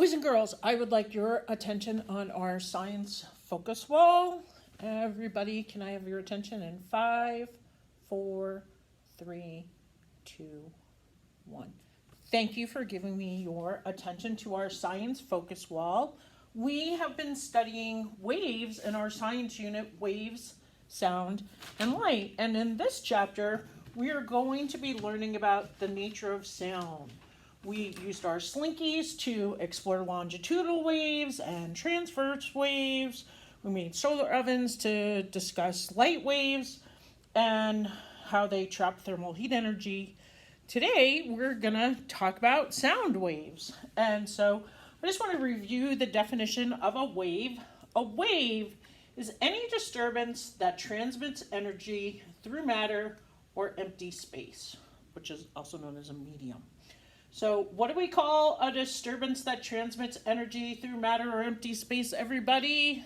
Boys and girls, I would like your attention on our science focus wall. Everybody, can I have your attention in 5, 4, 3, 2, 1. Thank you for giving me your attention to our science focus wall. We have been studying waves in our science unit, waves, sound, and light. And in this chapter, we are going to be learning about the nature of sound. We used our slinkies to explore longitudinal waves and transverse waves. We made solar ovens to discuss light waves and how they trap thermal heat energy. Today, we're going to talk about sound waves. And so I just want to review the definition of a wave. A wave is any disturbance that transmits energy through matter or empty space, which is also known as a medium. So what do we call a disturbance that transmits energy through matter or empty space, everybody?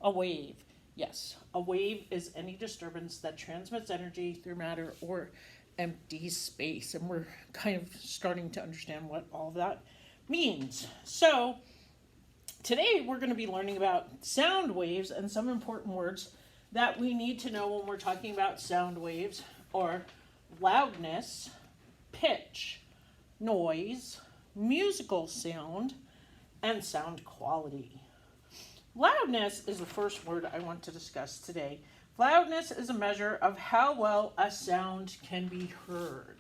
A wave. Yes, a wave is any disturbance that transmits energy through matter or empty space. And we're kind of starting to understand what all that means. So today we're going to be learning about sound waves and some important words that we need to know when we're talking about sound waves are loudness, pitch, noise, musical sound, and sound quality. Loudness is the first word I want to discuss today. Loudness is a measure of how well a sound can be heard.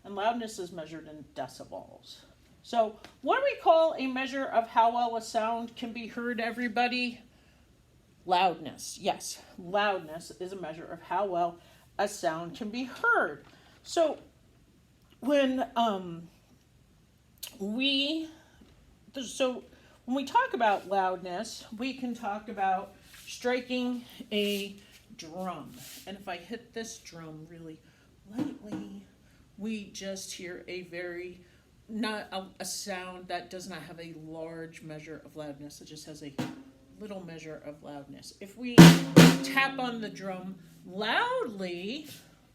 And loudness is measured in decibels. So what do we call a measure of how well a sound can be heard, everybody? Loudness. Yes, loudness is a measure of how well a sound can be heard. So when we talk about loudness, we can talk about striking a drum. And if I hit this drum really lightly, we just hear a sound that does not have a large measure of loudness. It just has a little measure of loudness. If we tap on the drum loudly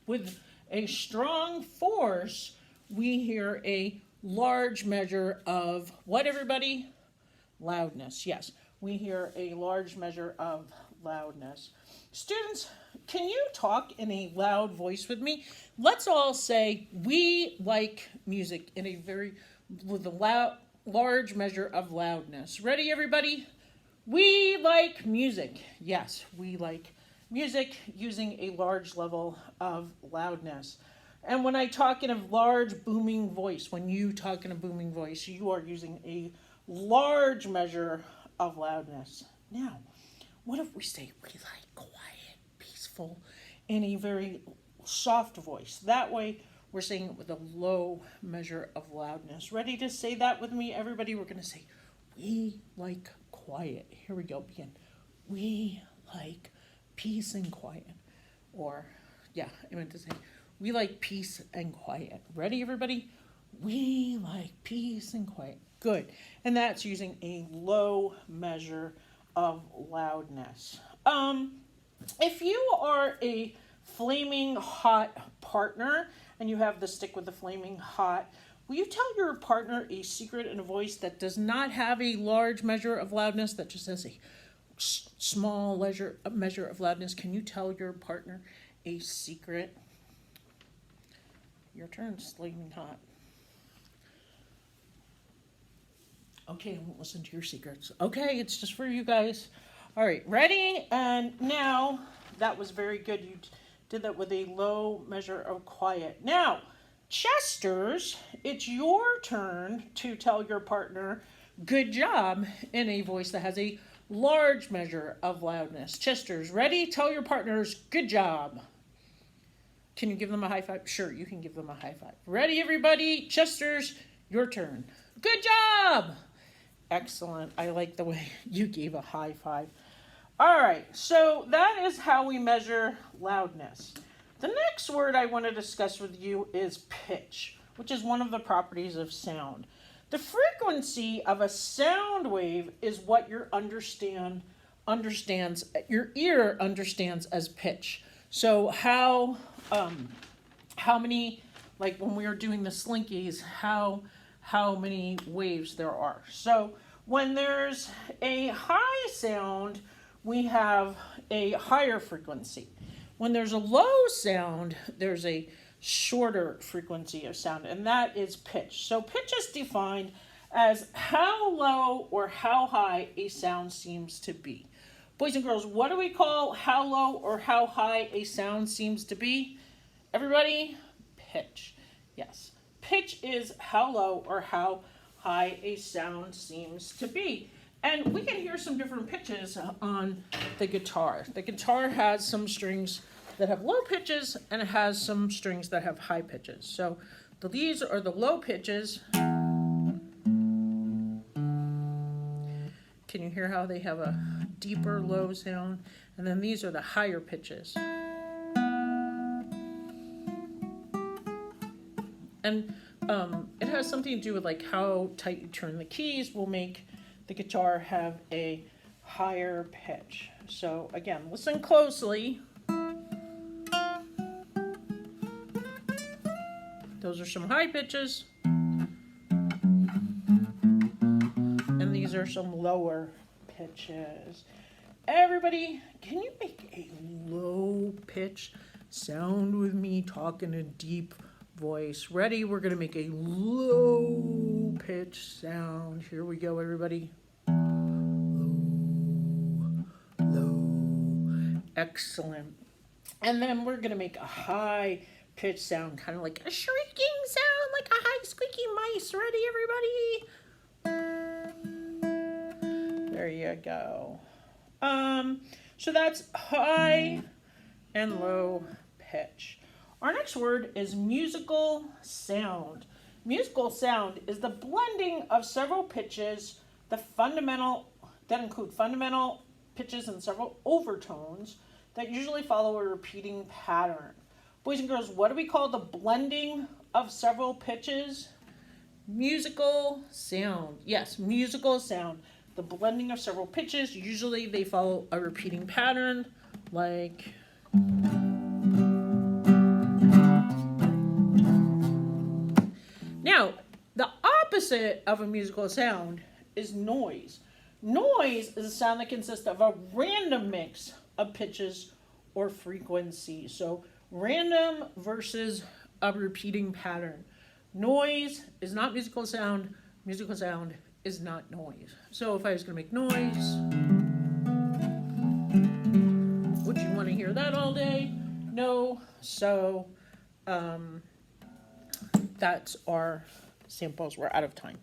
with a strong force, we hear a large measure of what, everybody? Loudness. Yes, we hear a large measure of loudness. Students, can you talk in a loud voice with me? Let's all say we like music with a large measure of loudness. Ready, everybody? We like music. Yes, we like music using a large level of loudness. And when I talk in a large booming voice, when you talk in a booming voice, you are using a large measure of loudness. Now, what if we say we like quiet, peaceful, in a very soft voice? That way, we're saying it with a low measure of loudness. Ready to say that with me, everybody? We're going to say, we like quiet. Here we go, begin. We like peace and quiet. Or, I meant to say, we like peace and quiet. Ready, everybody? We like peace and quiet. Good. And that's using a low measure of loudness. If you are a flaming hot partner and you have the stick with the flaming hot, will you tell your partner a secret in a voice that does not have a large measure of loudness, that just has a small measure of loudness? Can you tell your partner a secret? Your turn, flaming hot. Okay, I won't listen to your secrets. Okay, it's just for you guys. All right, ready? And now, that was very good. You did that with a low measure of quiet. Now, Chesters, it's your turn to tell your partner, good job, in a voice that has a large measure of loudness. Chesters, ready? Tell your partners, good job. Can you give them a high five? Sure, you can give them a high five. Ready, everybody? Chesters, your turn. Good job! Excellent. I like the way you gave a high five. All right, so that is how we measure loudness. The next word I want to discuss with you is pitch, which is one of the properties of sound. The frequency of a sound wave is what your ear understands as pitch. So how many, like when we were doing the slinkies, how how many waves there are. So when there's a high sound, we have a higher frequency. When there's a low sound, there's a shorter frequency of sound, and that is pitch. So pitch is defined as how low or how high a sound seems to be. Boys and girls, what do we call how low or how high a sound seems to be? Everybody? Pitch. Yes. Pitch is how low or how high a sound seems to be. And we can hear some different pitches on the guitar. The guitar has some strings that have low pitches, and it has some strings that have high pitches. So these are the low pitches. Can you hear how they have a deeper low sound? And then these are the higher pitches. And it has something to do with like how tight you turn the keys will make the guitar have a higher pitch. So again, listen closely. Those are some high pitches. And these are some lower pitches. Everybody, can you make a low pitch sound with me talking a deep voice? Ready? We're going to make a low pitch sound. Here we go, everybody. Low, low. Excellent. And then we're going to make a high pitch sound, kind of like a shrieking sound, like a high squeaky mice. Ready, everybody? There you go. So that's high and low pitch. Our next word is musical sound. Musical sound is the blending of several pitches, that include fundamental pitches and several overtones that usually follow a repeating pattern. Boys and girls, what do we call the blending of several pitches? Musical sound. Yes, musical sound. The blending of several pitches. Usually they follow a repeating pattern, like... Now, the opposite of a musical sound is noise. Noise is a sound that consists of a random mix of pitches or frequencies. So random versus a repeating pattern. Noise is not musical sound. Musical sound is not noise. So if I was going to make noise, would you want to hear that all day? No. So that's our samples. We're out of time.